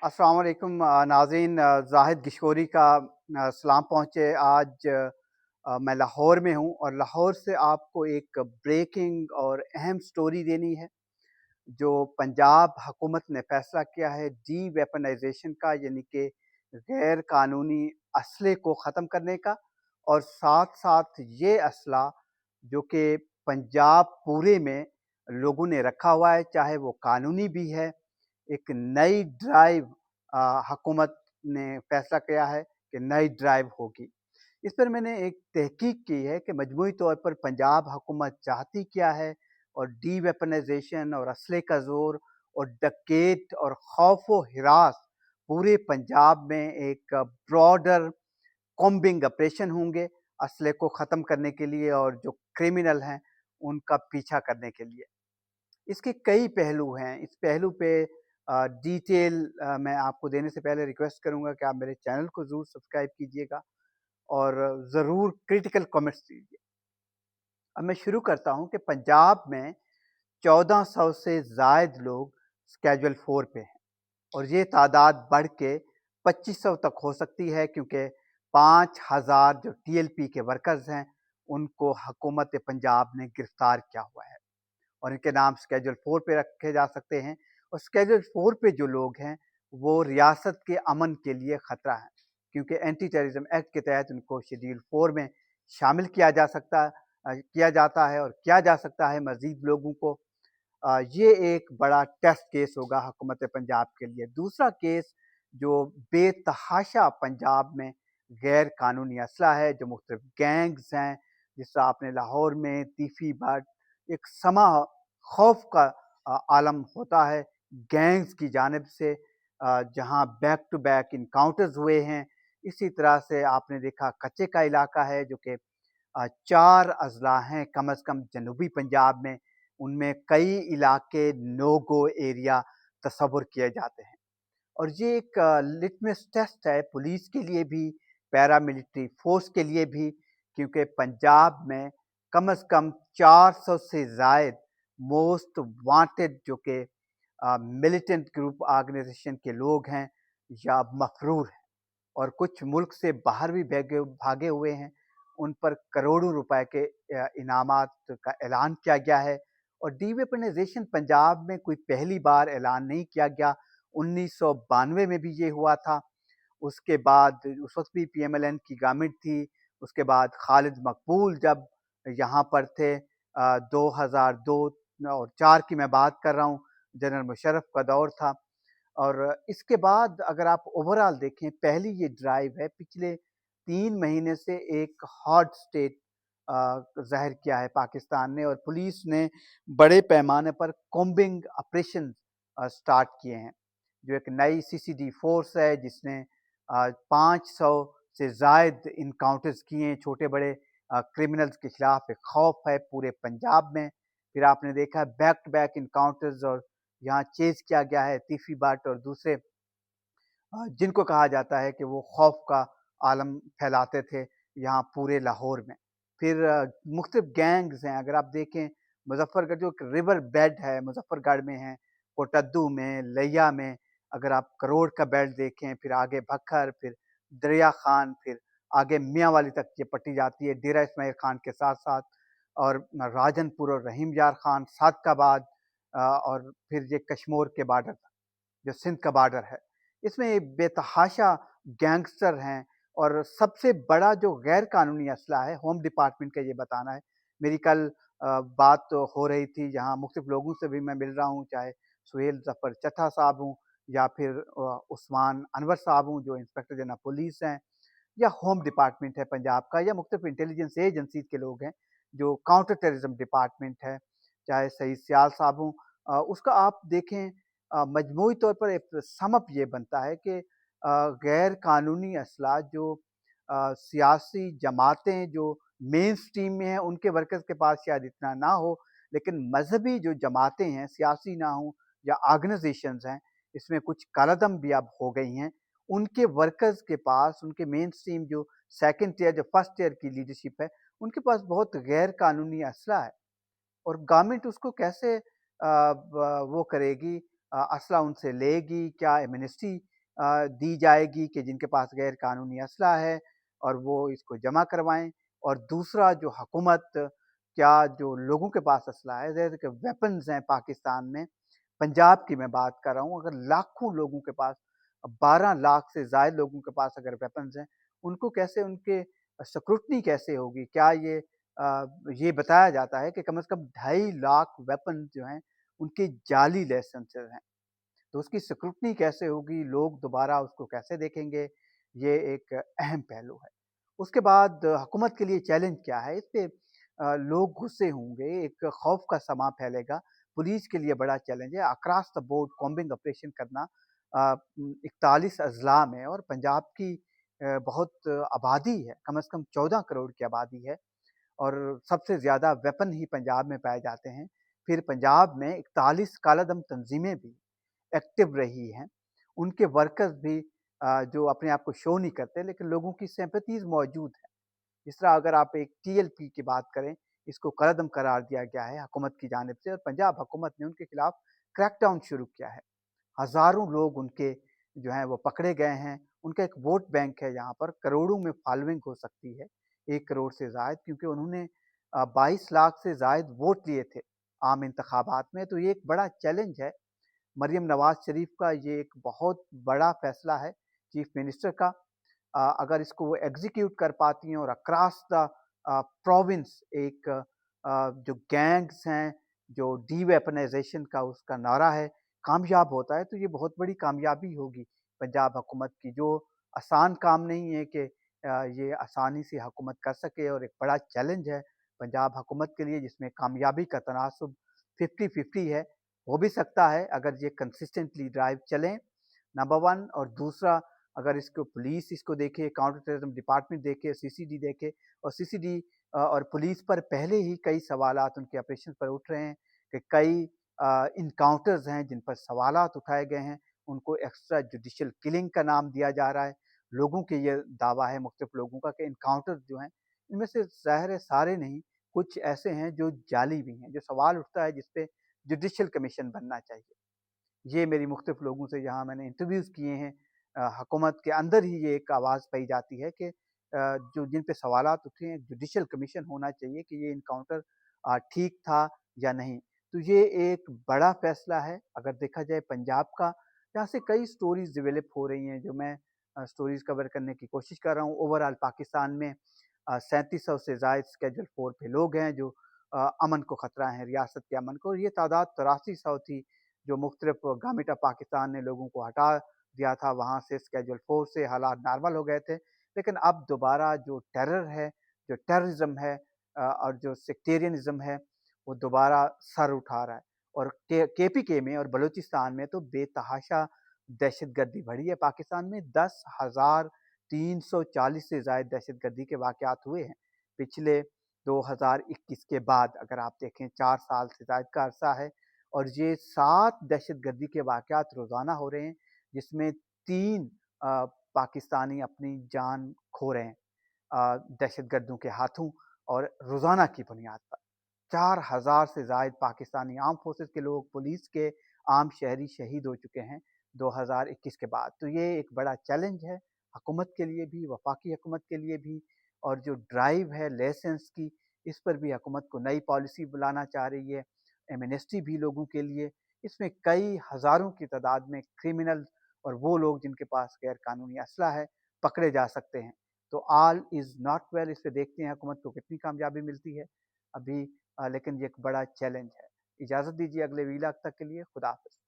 अस्सलाम वालेकुम नाज़रीन। ज़ाहिद गिशोरी का सलाम पहुँचे। आज मैं लाहौर में हूँ और लाहौर से आपको एक ब्रेकिंग और अहम स्टोरी देनी है। जो पंजाब हुकूमत ने फ़ैसला किया है डी वेपनाइजेशन का, यानी कि गैर कानूनी असले को ख़त्म करने का, और साथ साथ ये असला जो कि पंजाब पूरे में लोगों ने रखा हुआ है, चाहे वो कानूनी भी है, एक नई ड्राइव हुकूमत ने फैसला किया है कि नई ड्राइव होगी। इस पर मैंने एक तहकीक की है कि मजमूई तौर पर पंजाब हुकूमत चाहती क्या है, और डी वेपनाइजेशन और असले का जोर और डकैत और खौफ व हिरास पूरे पंजाब में एक ब्रॉडर कॉम्बिंग ऑपरेशन होंगे असले को ख़त्म करने के लिए और जो क्रिमिनल हैं उनका पीछा करने के लिए। इसके कई पहलू हैं। इस पहलू पे डिटेल मैं आपको देने से पहले रिक्वेस्ट करूंगा कि आप मेरे चैनल को ज़रूर सब्सक्राइब कीजिएगा और ज़रूर क्रिटिकल कमेंट्स दीजिए। अब मैं शुरू करता हूं कि पंजाब में 1400 से ज़ायद लोग स्केजुअल 4 पे हैं और ये तादाद बढ़ के 2500 तक हो सकती है, क्योंकि 5000 जो टीएलपी के वर्कर्स हैं उनको हुकूमत पंजाब ने गिरफ्तार किया हुआ है और इनके नाम स्केजुअल 4 पे रखे जा सकते हैं। और स्केजुअल 4 पे जो लोग हैं वो रियासत के अमन के लिए खतरा है, क्योंकि एंटी टेररिज्म एक्ट के तहत उनको शेड्यूल 4 में शामिल किया जाता है और किया जा सकता है मजीद लोगों को। ये एक बड़ा टेस्ट केस होगा हुकूमत पंजाब के लिए। दूसरा केस जो बेतहाशा पंजाब में गैर कानूनी असला है, जो मुख्तलिफ गैंग्स हैं, जिस तरह आपने लाहौर में तीफी बाट एक समा खौफ का आलम होता है गैंग्स की जानिब से, जहां बैक टू बैक इनकाउंटर्स हुए हैं। इसी तरह से आपने देखा कच्चे का इलाका है, जो कि 4 अजला हैं कम अज़ कम जनूबी पंजाब में, उनमें कई इलाके नो गो एरिया तस्वुर किए जाते हैं। और ये एक लिटमस टेस्ट है पुलिस के लिए भी, पैरामिलिट्री फोर्स के लिए भी, क्योंकि पंजाब में कम अज़ कम 400 से ज़ायद मोस्ट वांटेड जो कि मिलिटेंट ग्रुप ऑर्गेनाइजेशन के लोग हैं या मफरूर हैं और कुछ मुल्क से बाहर भी भागे हुए हैं। उन पर करोड़ों रुपए के इनामात का ऐलान किया गया है। और डीवेपनाइजेशन पंजाब में कोई पहली बार ऐलान नहीं किया गया, 1992 में भी ये हुआ था। उसके बाद उस वक्त भी पीएमएलएन की गवर्नमेंट थी। उसके बाद खालिद मकबूल जब यहाँ पर थे 2002 और 4 की मैं बात कर रहा हूँ, जनरल मुशर्रफ का दौर था। और इसके बाद अगर आप ओवरऑल देखें, पहली ये ड्राइव है, पिछले 3 महीने से एक हॉट स्टेट ज़ाहिर किया है पाकिस्तान ने, और पुलिस ने बड़े पैमाने पर कॉम्बिंग ऑपरेशन स्टार्ट किए हैं। जो एक नई सीसीडी फोर्स है जिसने 500 से ज़ायद इनकाउंटर्स किए हैं छोटे बड़े क्रिमिनल्स के खिलाफ। एक खौफ है पूरे पंजाब में। फिर आपने देखा बैक टू बैक इनकाउंटर्स, और यहाँ चेज किया गया है तीफी बाट और दूसरे जिनको कहा जाता है कि वो खौफ का आलम फैलाते थे यहाँ पूरे लाहौर में। फिर मुख्तलिफ गैंग्स हैं, अगर आप देखें मुजफ्फरगढ़ जो एक रिवर बेड है मुजफ्फरगढ़ में है, कोटद्दू में, लिया में, अगर आप करोड़ का बेल्ट देखें, फिर आगे भक्खर, फिर दरिया खान, फिर आगे मियाँ वाली तक ये पट्टी जाती है डेरा इस्माइल खान के साथ साथ, और राजनपुर और रहीम यार खान सादकाबाद, और फिर ये कश्मीर के बॉर्डर जो सिंध का बॉर्डर है। इसमें बेतहाशा गैंगस्टर हैं। और सबसे बड़ा जो गैर कानूनी असला है, होम डिपार्टमेंट का ये बताना है। मेरी कल बात तो हो रही थी, यहाँ मुख्तलिफ लोगों से भी मैं मिल रहा हूँ, चाहे सुहेल जफर चट्टा साहब हूँ या फिर उस्मान अनवर साहब हूँ जो इंस्पेक्टर जनरल पुलिस हैं, या होम डिपार्टमेंट है पंजाब का, या मुख्तलिफ इंटेलिजेंस एजेंसीज के लोग हैं, जो काउंटर टेररिज्म डिपार्टमेंट है, चाहे सईद सियाल साहब हूँ। उसका आप देखें, मजमूई तौर पर एक समअप ये बनता है कि गैर कानूनी असला जो सियासी जमातें जो मेन स्ट्रीम में हैं उनके वर्कर्स के पास शायद इतना ना हो, लेकिन मजहबी जो जमातें हैं, सियासी ना हो या ऑर्गेनाइजेशंस हैं, इसमें कुछ कालादम भी अब हो गई हैं, उनके वर्कर्स के पास, उनके मेन स्ट्रीम जो सेकंड टियर जो फर्स्ट टियर की लीडरशिप है, उनके पास बहुत गैर कानूनी असला है। और गवर्नमेंट उसको कैसे वो करेगी, असला उनसे लेगी, क्या एमनेस्टी दी जाएगी कि जिनके पास गैर कानूनी असला है और वो इसको जमा करवाएं, और दूसरा जो हुकूमत क्या जो लोगों के पास असला है, जैसे कि वेपन्स हैं पाकिस्तान में, पंजाब की मैं बात कर रहा हूँ, अगर लाखों लोगों के पास, 12 लाख से ज़ायद लोगों के पास अगर वेपन्स हैं, उनको कैसे, उनके स्क्रूटनी कैसे होगी? क्या ये बताया जाता है कि कम से कम 2.5 लाख वेपन जो हैं उनके जाली लाइसेंसेस हैं, तो उसकी स्क्रूटनी कैसे होगी, लोग दोबारा उसको कैसे देखेंगे, ये एक अहम पहलू है। उसके बाद हुकूमत के लिए चैलेंज क्या है, इस पे लोग गुस्से होंगे, एक खौफ का समा फैलेगा। पुलिस के लिए बड़ा चैलेंज है, across the board combing operation करना। 41 अजला में, और पंजाब की बहुत आबादी है, कम से कम 14 करोड़ की आबादी है, और सबसे ज़्यादा वेपन ही पंजाब में पाए जाते हैं। फिर पंजाब में 41 कालादम तंजीमें भी एक्टिव रही हैं। उनके वर्कर्स भी जो अपने आप को शो नहीं करते, लेकिन लोगों की सिंपैथीज़ मौजूद हैं। जिस तरह अगर आप एक टीएलपी की बात करें, इसको कलअदम करार दिया गया है हुकूमत की जानिब से, और पंजाब हुकूमत ने उनके खिलाफ क्रैकडाउन शुरू किया है। हज़ारों लोग उनके जो हैं वो पकड़े गए हैं। उनका एक वोट बैंक है यहाँ पर, करोड़ों में फॉलोइंग हो सकती है, 1 करोड़ से ज़ायद, क्योंकि उन्होंने 22 लाख से ज़ायद वोट लिए थे आम इंतखाबात में। तो ये एक बड़ा चैलेंज है मरियम नवाज़ शरीफ का, ये एक बहुत बड़ा फैसला है चीफ मिनिस्टर का। अगर इसको वो एग्जीक्यूट कर पाती हैं और अक्रॉस द प्रोविंस एक जो गैंग्स हैं, जो डीवेपनाइजेशन का उसका नारा है, कामयाब होता है, तो ये बहुत बड़ी कामयाबी होगी पंजाब हुकूमत की। जो आसान काम नहीं है कि ये आसानी से हुकूमत कर सके, और एक बड़ा चैलेंज है पंजाब हुकूमत के लिए, जिसमें कामयाबी का तनासुब 50-50 है। हो भी सकता है अगर ये कंसिस्टेंटली ड्राइव चलें, नंबर वन। और दूसरा, अगर इसको पुलिस इसको देखे, काउंटर टेररिज्म डिपार्टमेंट देखे, सीसीडी देखे, और सीसीडी और पुलिस पर पहले ही कई सवालात उनके ऑपरेशन पर उठ रहे हैं, कि कई इनकाउंटर्स हैं जिन पर सवालात उठाए गए हैं, उनको एक्स्ट्रा जुडिशियल किलिंग का नाम दिया जा रहा है। लोगों के ये दावा है मुख्तलिफ लोगों का कि इनकाउंटर जो हैं, इनमें से ज़ाहिर है सारे नहीं, कुछ ऐसे हैं जो जाली भी हैं, जो सवाल उठता है जिस पे जुडिशियल कमीशन बनना चाहिए। ये मेरी मुख्तलिफ लोगों से जहाँ मैंने इंटरव्यूज़ किए हैं, हुकूमत के अंदर ही ये एक आवाज़ पाई जाती है कि जो जिन पे सवालात उठे हैं, जुडिशियल कमीशन होना चाहिए कि ये इनकाउंटर ठीक था या नहीं। तो ये एक बड़ा फ़ैसला है अगर देखा जाए पंजाब का। यहाँ से कई स्टोरीज़ डेवलप हो रही हैं, जो मैं स्टोरीज़ कवर करने की कोशिश कर रहा हूँ। ओवरऑल पाकिस्तान में 3700 से ज़ायद स्केड्यूल 4 पे लोग हैं जो अमन को ख़तरा हैं, रियासत के अमन को। और ये तादाद 8300 थी, जो मुख्तलिफ गवर्नमेंट ऑफ पाकिस्तान ने लोगों को हटा दिया था वहाँ से, स्केड्यूल 4 से, हालात नॉर्मल हो गए थे। लेकिन अब दोबारा जो टेरर है, जो टेररिज्म है, और जो सेक्टेरियनिज्म है, वो दोबारा सर उठा रहा है। और केपीके में और बलूचिस्तान में तो बेतहाशा दहशतगर्दी बढ़ी है। पाकिस्तान में 10,340 से ज़ायद दहशतगर्दी के वाक़यात हुए हैं पिछले 2021 के बाद। अगर आप देखें 4 साल से ज़ायद का अरसा है, और ये 7 दहशतगर्दी के वाक़यात रोज़ाना हो रहे हैं, जिसमें 3 पाकिस्तानी अपनी जान खो रहे हैं दहशतगर्दों के हाथों, और रोज़ाना की बुनियाद पर 4,000 से ज़ायद पाकिस्तानी आर्म फोर्सेस के लोग, पुलिस के आम शहरी शहीद हो चुके हैं 2021 के बाद। तो ये एक बड़ा चैलेंज है हुकूमत के लिए भी, वफाकी हुकूमत के लिए भी। और जो ड्राइव है लाइसेंस की, इस पर भी हुकूमत को नई पॉलिसी लाना चाह रही है, एमनेस्टी भी लोगों के लिए। इसमें कई हज़ारों की तादाद में क्रिमिनल और वो लोग जिनके पास गैर कानूनी असला है, पकड़े जा सकते हैं। तो ऑल इज़ नॉट वेल, इस पे देखते हैं हुकूमत को कितनी कामयाबी मिलती है अभी। लेकिन ये एक बड़ा चैलेंज है। इजाज़त दीजिए अगले वीलॉग तक के लिए, खुदा हाफ़िज़।